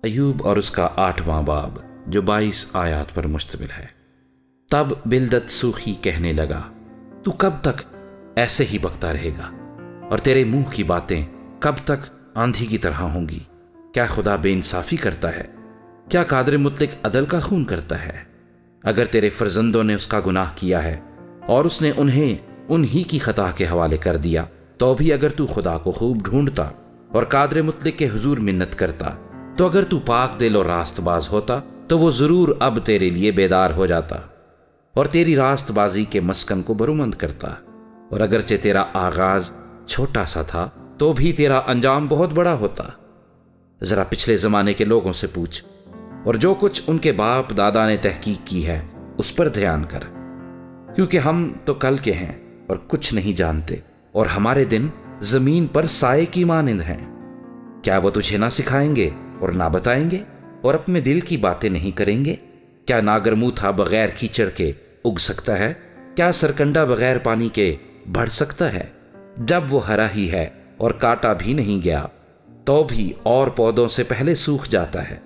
ایوب اور اس کا 8واں باب جو 22 آیات پر مشتمل ہے۔ تب بلدت سوخی کہنے لگا، تو کب تک ایسے ہی بکتا رہے گا، اور تیرے منہ کی باتیں کب تک آندھی کی طرح ہوں گی؟ کیا خدا بے انصافی کرتا ہے؟ کیا قادر مطلق عدل کا خون کرتا ہے؟ اگر تیرے فرزندوں نے اس کا گناہ کیا ہے اور اس نے انہیں انہی کی خطا کے حوالے کر دیا، تو بھی اگر تو خدا کو خوب ڈھونڈتا اور قادر مطلق کے حضور منت کرتا، تو اگر تو پاک دل اور راست باز ہوتا تو وہ ضرور اب تیرے لیے بیدار ہو جاتا اور تیری راست بازی کے مسکن کو برومند کرتا۔ اور اگرچہ تیرا آغاز چھوٹا سا تھا تو بھی تیرا انجام بہت بڑا ہوتا۔ ذرا پچھلے زمانے کے لوگوں سے پوچھ، اور جو کچھ ان کے باپ دادا نے تحقیق کی ہے اس پر دھیان کر، کیونکہ ہم تو کل کے ہیں اور کچھ نہیں جانتے، اور ہمارے دن زمین پر سائے کی مانند ہیں۔ کیا وہ تجھے نہ سکھائیں گے اور نہ بتائیں گے، اور اپنے دل کی باتیں نہیں کریں گے؟ کیا ناگرموتھا بغیر کیچڑ کے اگ سکتا ہے؟ کیا سرکنڈا بغیر پانی کے بڑھ سکتا ہے؟ جب وہ ہرا ہی ہے اور کاٹا بھی نہیں گیا تو بھی اور پودوں سے پہلے سوکھ جاتا ہے۔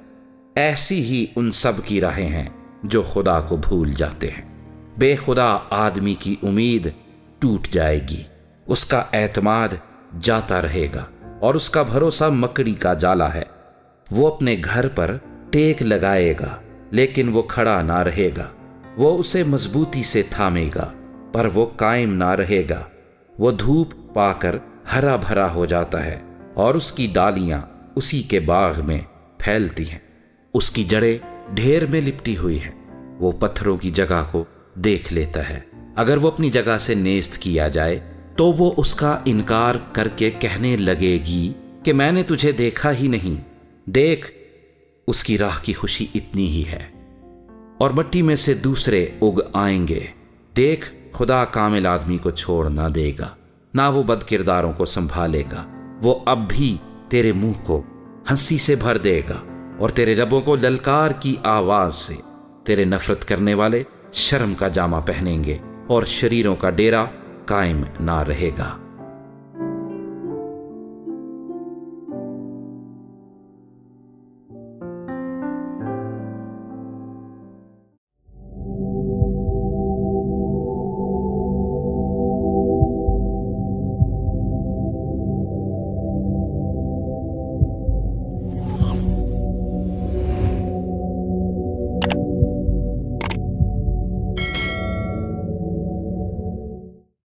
ایسی ہی ان سب کی راہیں ہیں جو خدا کو بھول جاتے ہیں۔ بے خدا آدمی کی امید ٹوٹ جائے گی، اس کا اعتماد جاتا رہے گا اور اس کا بھروسہ مکڑی کا جالا ہے۔ وہ اپنے گھر پر ٹیک لگائے گا لیکن وہ کھڑا نہ رہے گا، وہ اسے مضبوطی سے تھامے گا پر وہ قائم نہ رہے گا۔ وہ دھوپ پا کر ہرا بھرا ہو جاتا ہے اور اس کی ڈالیاں اسی کے باغ میں پھیلتی ہیں، اس کی جڑیں ڈھیر میں لپٹی ہوئی ہیں۔ وہ پتھروں کی جگہ کو دیکھ لیتا ہے، اگر وہ اپنی جگہ سے نیست کیا جائے تو وہ اس کا انکار کر کے کہنے لگے گی کہ میں نے تجھے دیکھا ہی نہیں۔ دیکھ، اس کی راہ کی خوشی اتنی ہی ہے، اور مٹی میں سے دوسرے اگ آئیں گے۔ دیکھ، خدا کامل آدمی کو چھوڑ نہ دے گا، نہ وہ بد کرداروں کو سنبھالے گا۔ وہ اب بھی تیرے منہ کو ہنسی سے بھر دے گا اور تیرے لبوں کو للکار کی آواز سے۔ تیرے نفرت کرنے والے شرم کا جامہ پہنیں گے اور شریروں کا ڈیرا قائم نہ رہے گا۔